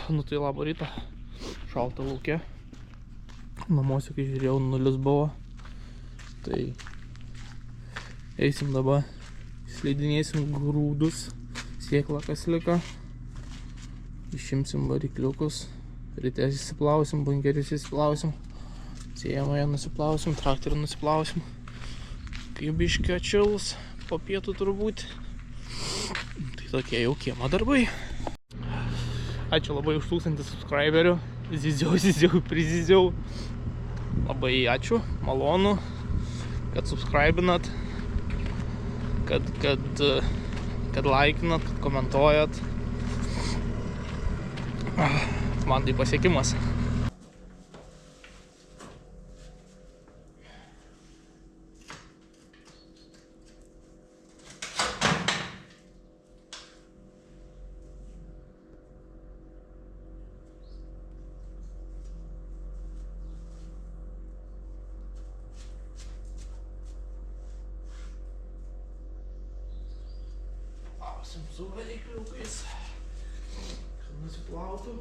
Nu tai labą rytą. Šalta lauke. Namuose, kai žiūrėjau, 0 buvo. Tai eisim dabar. Sleidinėsim grūdus. Sėklą kas liko. Išimsim varikliukus. Ryte įsiplausim, bunkerius įsiplausim. Sėjamąją nusiplausim, traktorių nusiplausim. Kai biškio atšils, po pietų turbūt. Tai tokie jau kiemo darbai. Ačiū labai už 1000 subscriberių. Prizyziau. Labai ačiū, malonu, kad subscribinat, kad laikinat, kad komentuojat. Man tai pasiekimas. Su varikliukais, kad nusiplautų.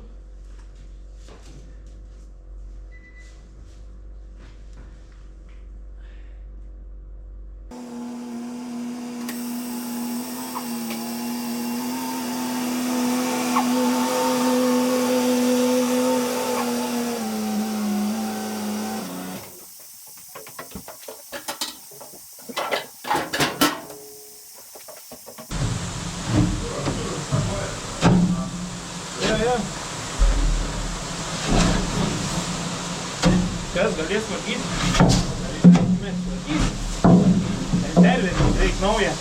Kas galės vargyti? Mes vargyti. Pervėsim, reik naują.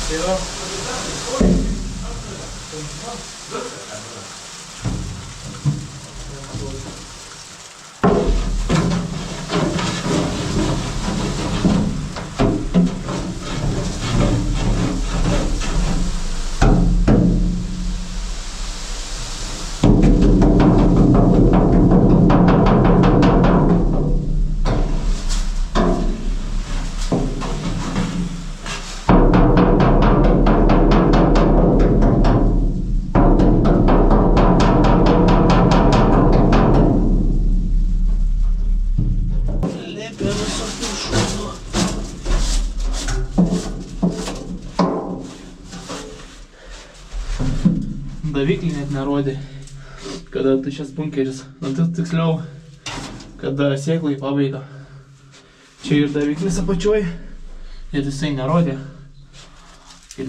Tai va. Daviklį net nerodė, kada tuščias bunkeris, tiksliau, kada sėklai pabaiga. Čia ir daviklis apačioj, ir jisai nerodė. Ir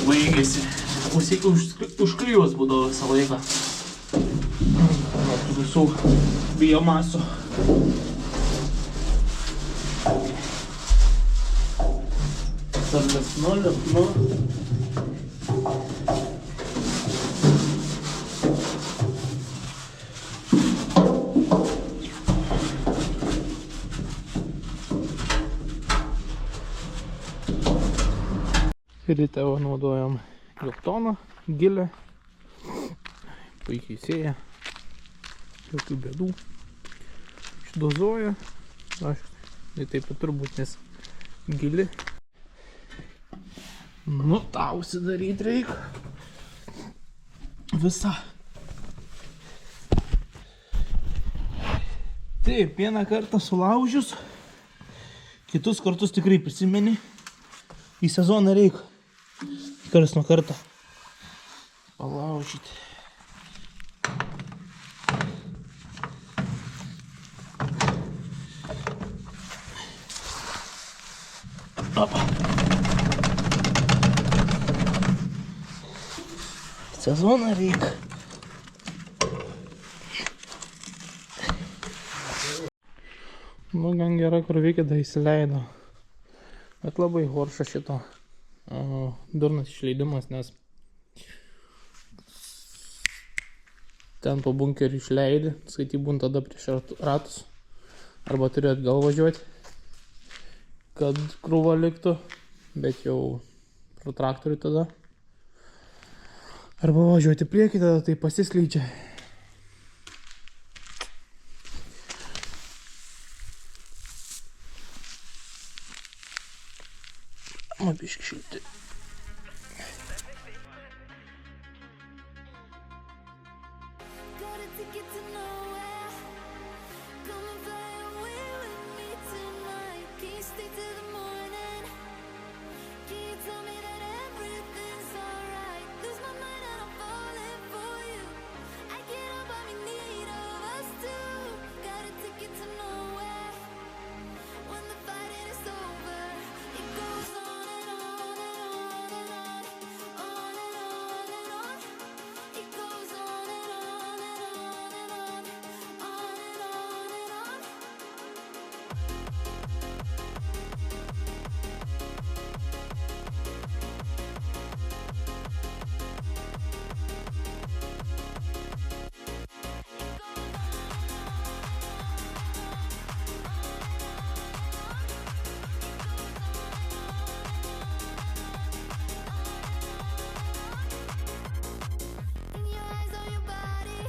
baigėsi. O sėklai užklijuos būdavo visą laiką. Visų biomasų. Sargas 0. Ryte naudojam geltoną gilę, puikiai sėja, jokių bėdų, išdozuoja, tai taip pat turbūt, nes gili. Nu, tą užsidaryt reik visą. Taip, vieną kartą sulaužius, kitus kartus tikrai prisimeni, į sezoną reik. Karas nuo karto palaužyti. Opa. Sezoną reik. Nu, gan gera, kur veikia, da įsileido. Bet labai horša šito. Durnas išleidimas, nes ten po bunkerį išleidi, skaitybūn tada prieš ratus, arba turi atgal važiuoti, kad krūva liktų, bet jau pro traktorių tada, arba važiuoti priekį, tada tai pasiskleidžia. Biški šilti. Got a ticket to nowhere. Come and fly away with me tonight. Can you stay till the morning? Can you tell me that everything's alright? Lose my mind and I'm falling for you. I get up, I'm in need of us too. Got a ticket to nowhere. When the fighting is over, it goes on and on and on and on, on and on and on. It goes on and on and on and on, on and on and on. In your eyes, on your body.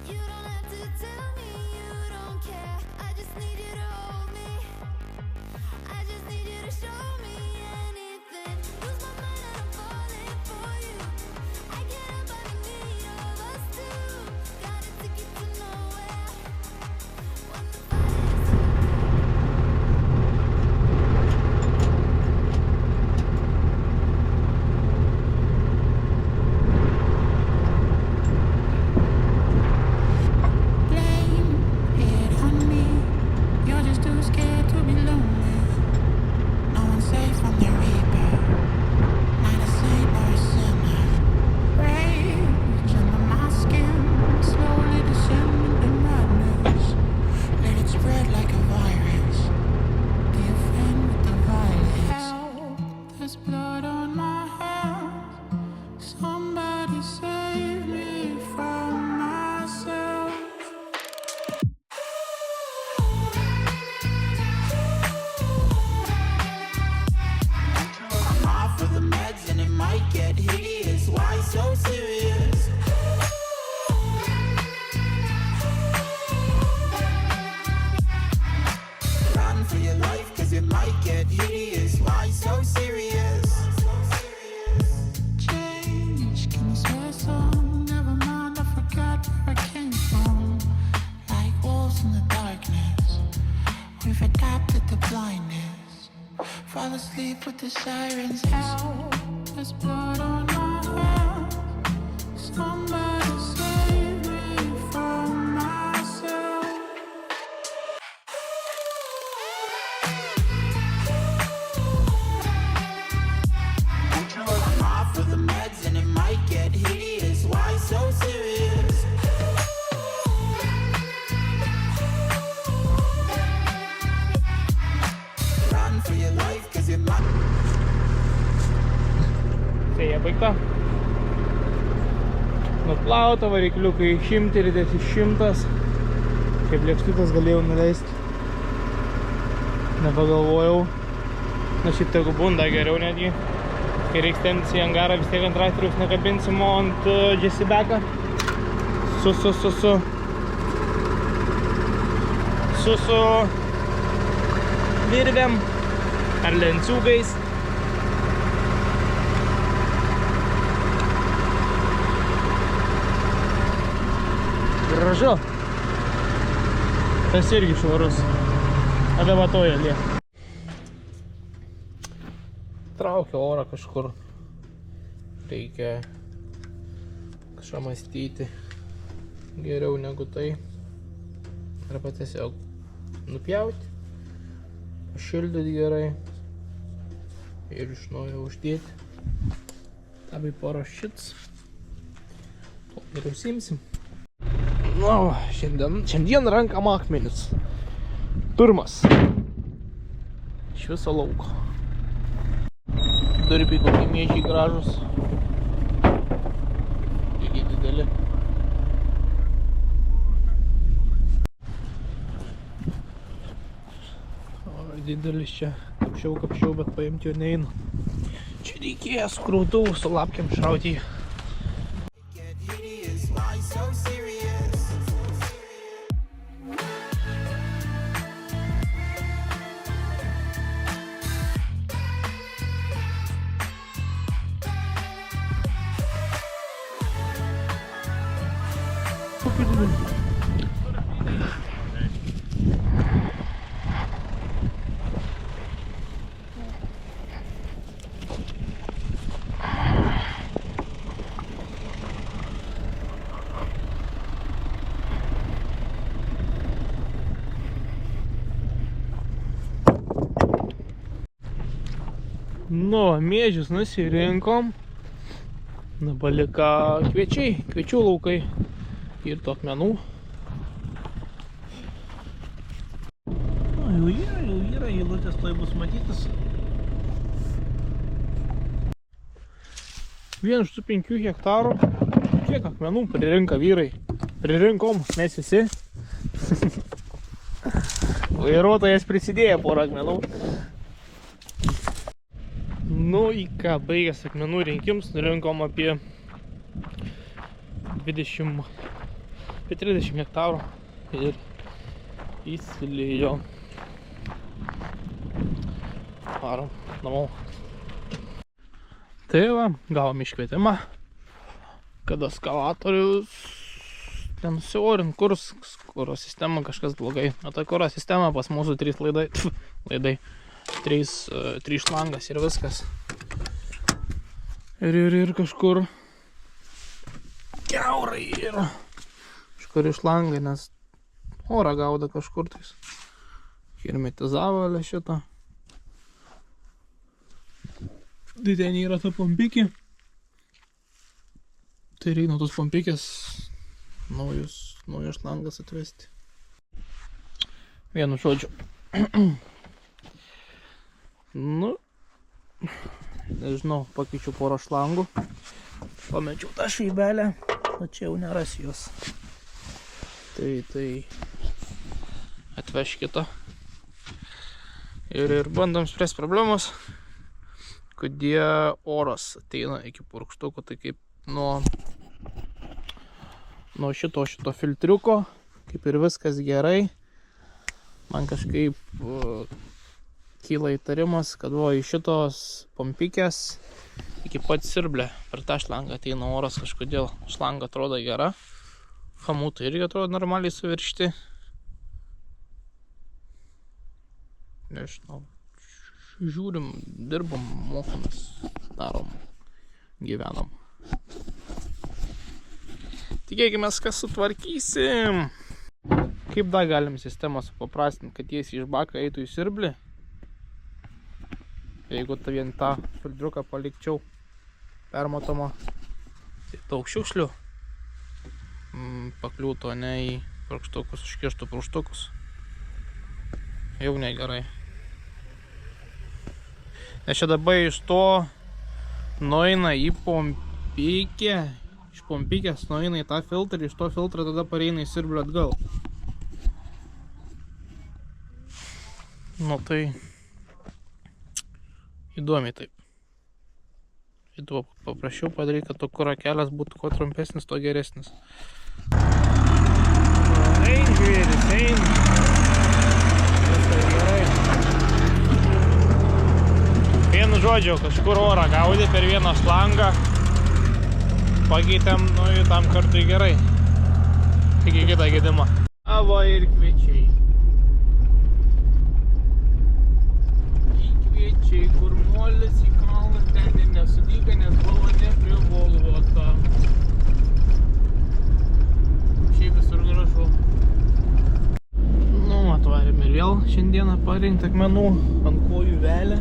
You don't have to tell me you don't care. I just need you to hold me. I just need you to show me anything. Lose my mind and I'm falling for you. I get up, I'm in need of us too. Got a ticket to nowhere. When the fighting is Blame it on me. You're just too scared to be lonely. No one's safe from the reaper. Not a saint or a sinner. Rage under my skin, slowly descending to madness. Let it spread like a virus. Be a friend with the violence. Help, there's blood on my hands. Somebody save me from myself. I'm off of the meds and it might get hideous. Why so serious? Run for your life, cause it might get hideous. Why so serious? Change, can you swear some? Never mind, I forgot where I came from. Like wolves in the darkness, we've adapted to blindness. Fall asleep with the sirens. Help, there's blood on my hands. Somebody save me from myself. I'm off of the meds and it might get hideous. Why so serious? Run for your life, cause it might. Sėja baigta. Nuplauta, varikliukai išimti, ridės išimtas. Kaip lėkštutės galėjau nuleisti. Nepagalvojau. Na šiaip tegu bunda geriau netgi. Kai reiks tentis į angarą, vis tiek ant traktoriaus nekabinsim, o ant Jessibacką. Su virvėm ar lenciūgais. Gražu. Tas irgi švarus. Adavatoja lieka. Traukia orą kažkur. Reikia kažką mąstyti geriau negu tai. Arba tiesiog nupjauti, pašildyti gerai ir iš naujo uždėti. Tabai porą šits. To ir užsiimsim. Na, šiandien rankam akmenis. Pirmas. Iš viso lauko. Durpiai kokie miežiai gražus. Lygiai dideli. Didelis čia kapšiau, bet paimti jo neina. Čia reikės krautuvų su lapkiam šauti. Nu, miežius nusirinkom. Dabar lika kviečiai, kviečių laukai ir tų akmenų. Jau yra, eilutės tuoj bus matytis. Vien iš tų 5 hektarų, kiek akmenų pririnka vyrai. Pririnkom, mes visi. Vairuotojas prisidėjo porą akmenų. Nu, į ką baigęs akmenų rinkims, nurinkom apie 30 hektarų ir įsilėjo. Varom namo. Tai va, gavom iškvietimą, kad eskalatorius nenusiorint kuro sistema kažkas blogai. O ta kuro sistema pas mūsų 3 laidai. 3 šlangas ir viskas. Ir kažkur kiaurai yra. Kažkur išlangai, nes orą gauda kažkur tais. Hermetizavo šitą. Tai ten yra ta pompikė. Tai reikia nuo tos pompikės naujus šlangas atvesti. Vienu žodžiu. Nu, nežinau, pakeičiau porą šlangų. Pamečiau tą šaibelę, o čia jau nerasi jos. Tai atveš kitą. Ir bandom spręsti problemos, kodėl oras ateina iki purkštuko, tai kaip nuo šito filtriuko, kaip ir viskas gerai. Man kažkaip kyla įtarimas, kad iš šitos pompikės iki pat siurblė per tą šlangą ateina oras kažkodėl. Šlanga atrodo gera, hamutai irgi atrodo normaliai suviršti. Nežinau, žiūrim, dirbam, mokomės, darom, gyvenam. Tikėkimės, kas sutvarkysim. Kaip dar galim sistemą supaprastinti, kad tiesiai iš bako eitų į siurblį? Jeigu vien tą filtriuką palikčiau permatomą, tai daug šiukšlių pakliūtų, ne į purkštukus, užkištų purkštukus. Jau negerai. Nes čia dabar iš to nueina į pompikę, iš pompikės nueina į tą filtrą, iš to filtrą tada pareina į siurblį atgal. Nu tai įdomiai taip. Šituo paprašiau padaryti, kad to kuro kelias būtų kuo trumpesnis, to geresnis. Ein žvėris, ein. Viskas gerai. Vienu žodžiu, kažkur orą gaudė per vieną šlangą. Pakeitėm, tam kartui gerai. Iki kitą gedimą. Avo ir kviečiai. Kviečiai, kur molis į kalną ten ir nesudyka, nes buvo neprivolvota. Šiaip visur gražu. Nu, atvarėm ir vėl šiandieną parinkti akmenų ant kojų velę,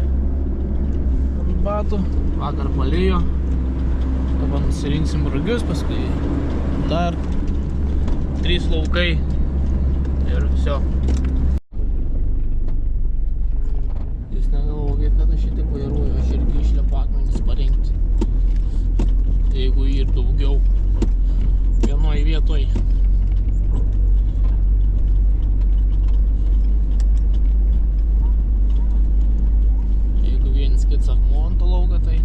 ant batų. Vakar palėjo. Dabar nusirinksim rugius, paskui dar 3 laukai ir viso. Kad aš šitaip vairuoju, aš irgi išlepu akmenis parinkti. Jeigu ir daugiau vienoj vietoj. Jeigu vienas kits akmuo ant to lauką, tai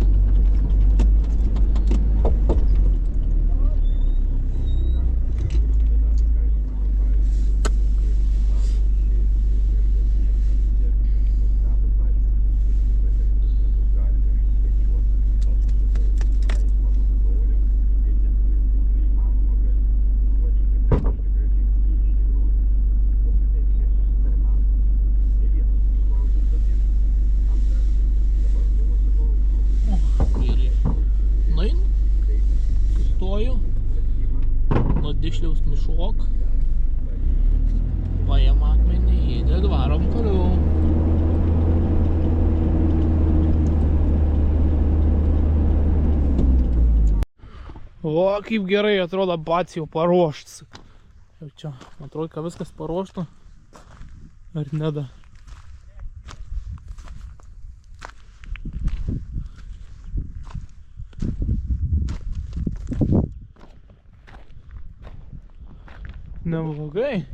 sustoju. Nuo Dišliaus nušok. Paėm akmenį, įdėd, varom toliau. O, kaip gerai atrodo, pats jau paruoštas. Jau čia, atrodo, kad viskas paruošta. Ar neda? Neblogai.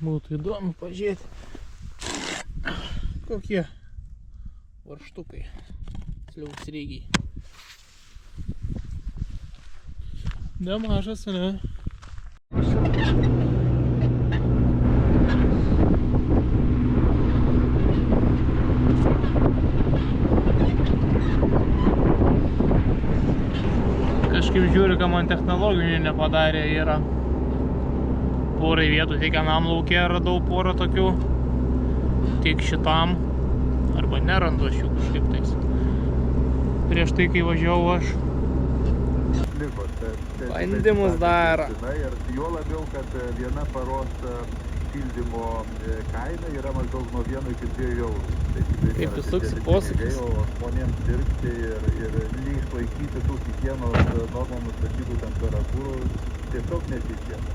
Būtų įdomu pažiūrėti, kokie varžtukai, tiksliau sriegiai. Nemažas, ne? Kažkaip žiūriu, ką man technologijų nepadarė yra. Porai vietų, tiek vienam lauke radau porą tokių, tiek šitam, arba nerandu aš jų kažkaip tais. Prieš tai, kai važiavau aš, bandymus daro. Ir juo labiau, kad viena paros šildymo kaina yra maždaug nuo 1 iki 2 eurų. Kaip įsuksi posūkis. O žmonėms dirbti ir išlaikyti tų higienos normų nustatytų temperatūrų tiesiog netikėtų.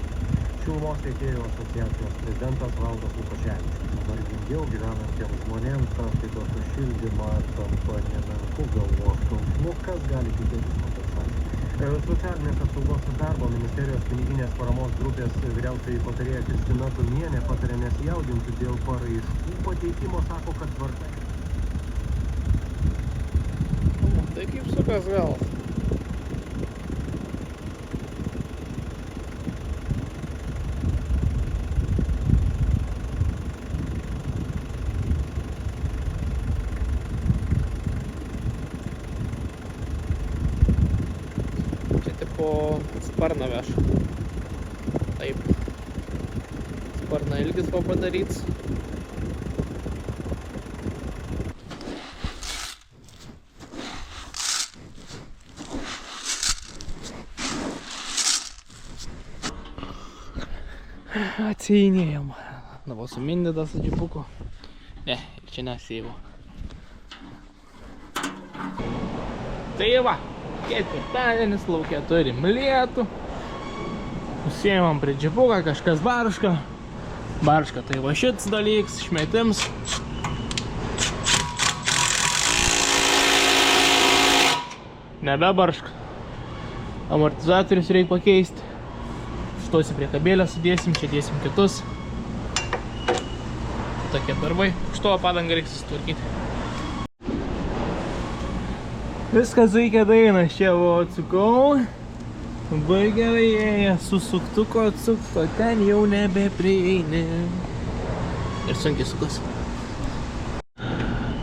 Šilumos tiekėjų asociacijos prezidentas Valdas Lukaševičius. Vargingiau gyvenantiems žmonėms sąskaitos už šildymą tampa nemenku galvos skausmu, kas gali tikėtis kompensacijų. Socialinės apsaugos ir darbo ministerijos piniginės paramos grupės vyriausioji patarėja Kristina Tumienė patarė nesijaudinti dėl paraiškų pateikimo, sako, kad tvarka. Tai kaip sukas gal. Po sparną veš. Taip. Sparną ilgis va padaryts. Atsijinėjom. Dabar sumindytas su džipuku. Ne, ir čia nesėjau. Tai va. Ketvirtadienis, lauke turim lietų. Užsiėmam prie džipuką, kažkas barška. Barška tai va šits dalyks, išmetims. Nebe barška. Amortizatorius reikia pakeisti. Štosi prie kabėlę sudėsim, čia dėsim kitus. Tokie darbai. Štuo padangą reikia susitvarkyti. Viskas veikia dainas, čia atsukau. Labai gerai ėja, su suktuko atsukto, ten jau nebeprieini. Ir sunkiai sukas.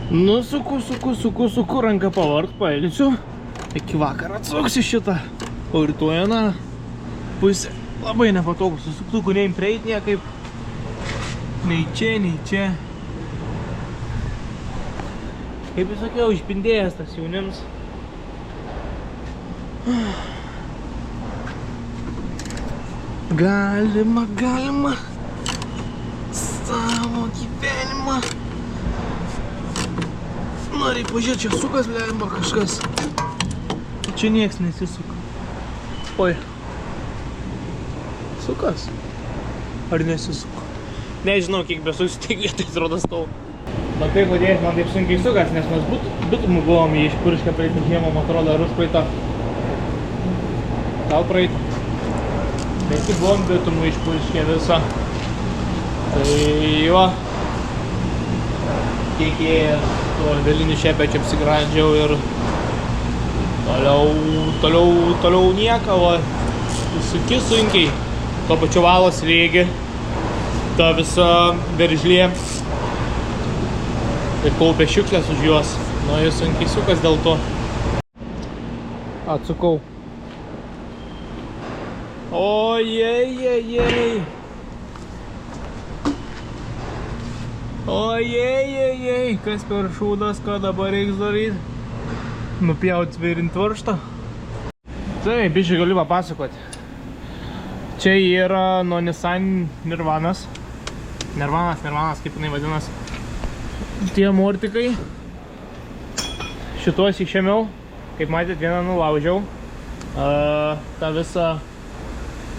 Nu, suku, ranką pavargt, pailsiu. Iki vakar atsuksiu šitą. O rytoj aną pusę. Labai nepatogu, su suktuku neim prieit niekaip. Nei čia, nei čia. Kaip jau sakiau, išpindėjęs tas jaunims. Galima savo gyvenimą. Noriai pažiūrėti, čia sukas lemba kažkas. Čia nieks nesisuka. Oi. Sukas? Ar nesisuka? Nežinau, kiek besuksiu, tiek vietai atrodo stau. Bet tai kodėl man taip sunkiai sukas, nes mes bitumų buvom jį išpurškę praeitą žiemą, atrodo, ar užpraeitą. Gal praeitą. Bet tik buvom bitumų išpurškę visą. Tai va. Kiekėjęs tuo vėliniu šepečiu apsigrandžiau ir toliau nieko, va. Suki sunkiai. Tuo pačiu valo slėgi. Ta visa veržlė. Ir kaupia šiukšlės už juos. Nu, jis sunkiai sukas dėl to. Atsukau. Ojej. Ojei, kas per šūdas, ką dabar reiks daryti? Nupjauti svirint varžtą. Tai, biškai galiu papasakoti. Čia yra nuo Nissan Nirvanas. Nirvanas, kaip jinai vadinas. Tie mortikai. Šituos išėmiau. Kaip matėt, vieną nulaužiau. tą visą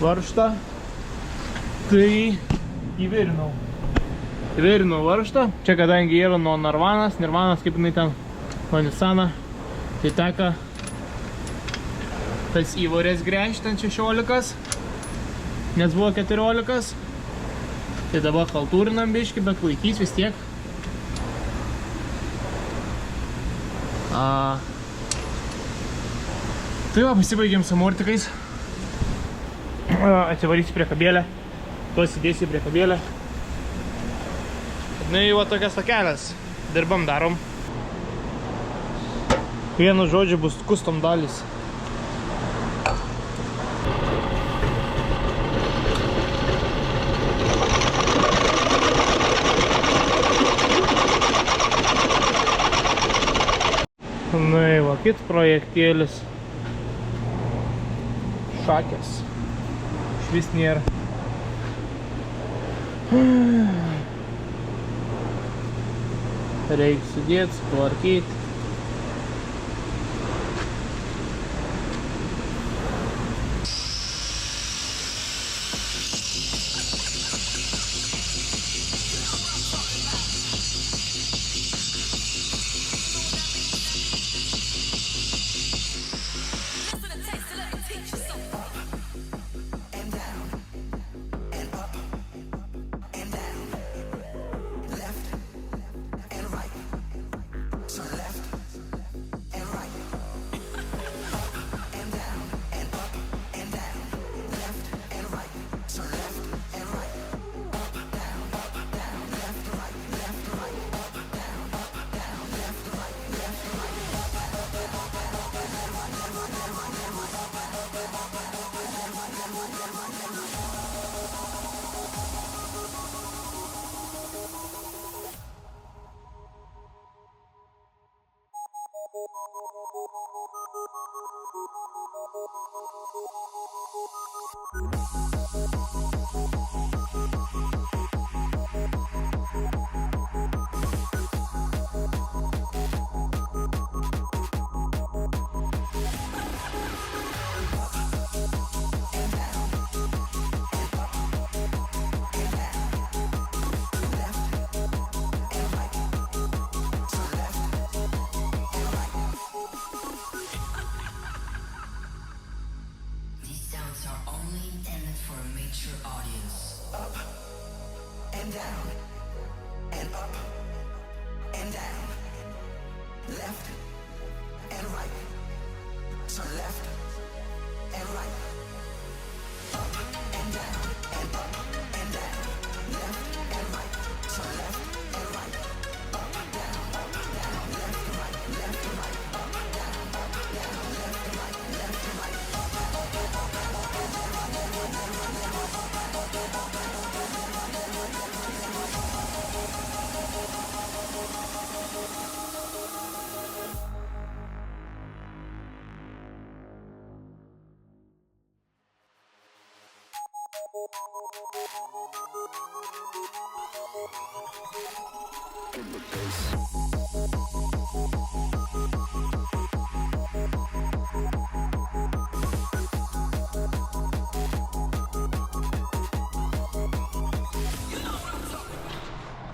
varžtą, tai įvirinau. Įvirinau varžtą. Čia kadangi yra nuo Nirvanas, kaip jinai ten nuo Nissaną, tai teka tas įvorės gręžti ant 16, nes buvo 14. Tai dabar haltūrinam biškį, bet laikys vis tiek. Tai va, pasibaigėm su mortikais. Atsivarysiu prie kabėlę. Tuos įdėsiu prie kabėlę. Na, va tokias takelės. Dirbam, darom. Vienu žodžiu bus custom dalys. Na, va, kits projektėlis. Šakės. Švis nėra. Reikia sudėti, sutvarkyti.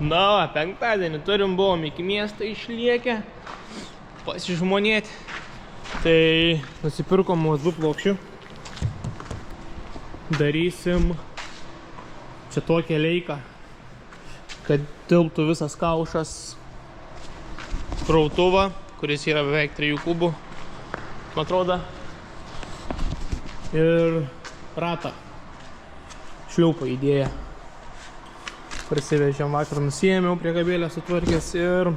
Na, penktadienį buvom iki miestą išliekę, pasižmonėti. Tai nusipirkom USB plokščių. Darysim čia tokią leiką, kad tilptų visas kaušas krautuvą, kuris yra beveik 3 kubų, man atrodo, ir ratą šliaupą įdėję. Prisivežiam vakar, nusiėmiau prie kabėlės sutvarkęs ir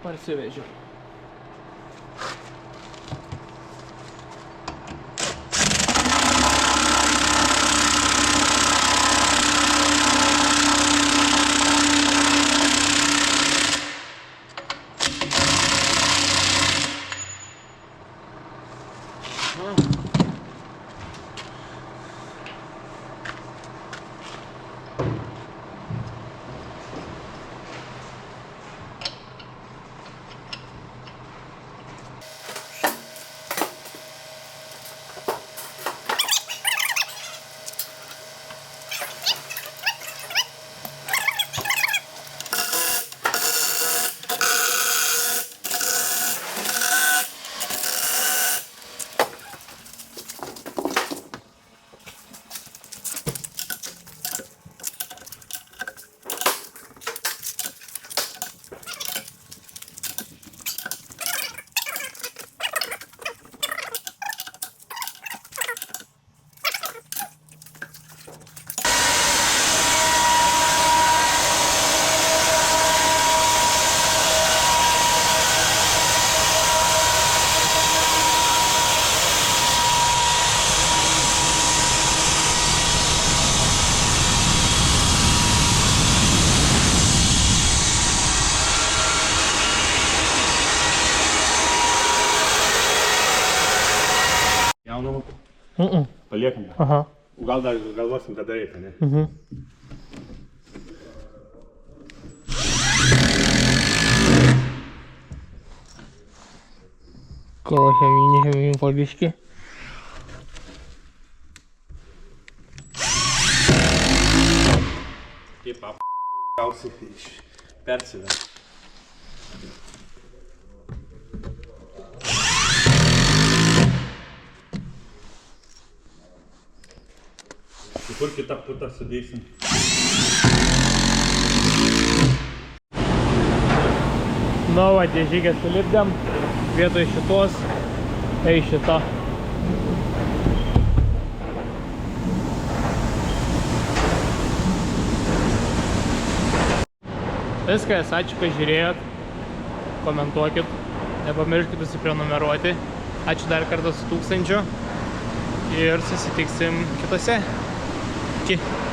parsivežiau. Paliekam. Aha. Gal dar galvosim, kada reikia, ne? Kolo cheminį po biškį. Kaip gausi persivę. Kur kitą putą sudėsim? Nu, va, dėžygę sulipdėm. Vietoj šitos, šita. Viskas, ačiū, kad žiūrėjot. Komentuokit. Nepamirškit susiprenumeruoti. Ačiū dar kartą su 1000. Ir susitiksim kitose. Iki.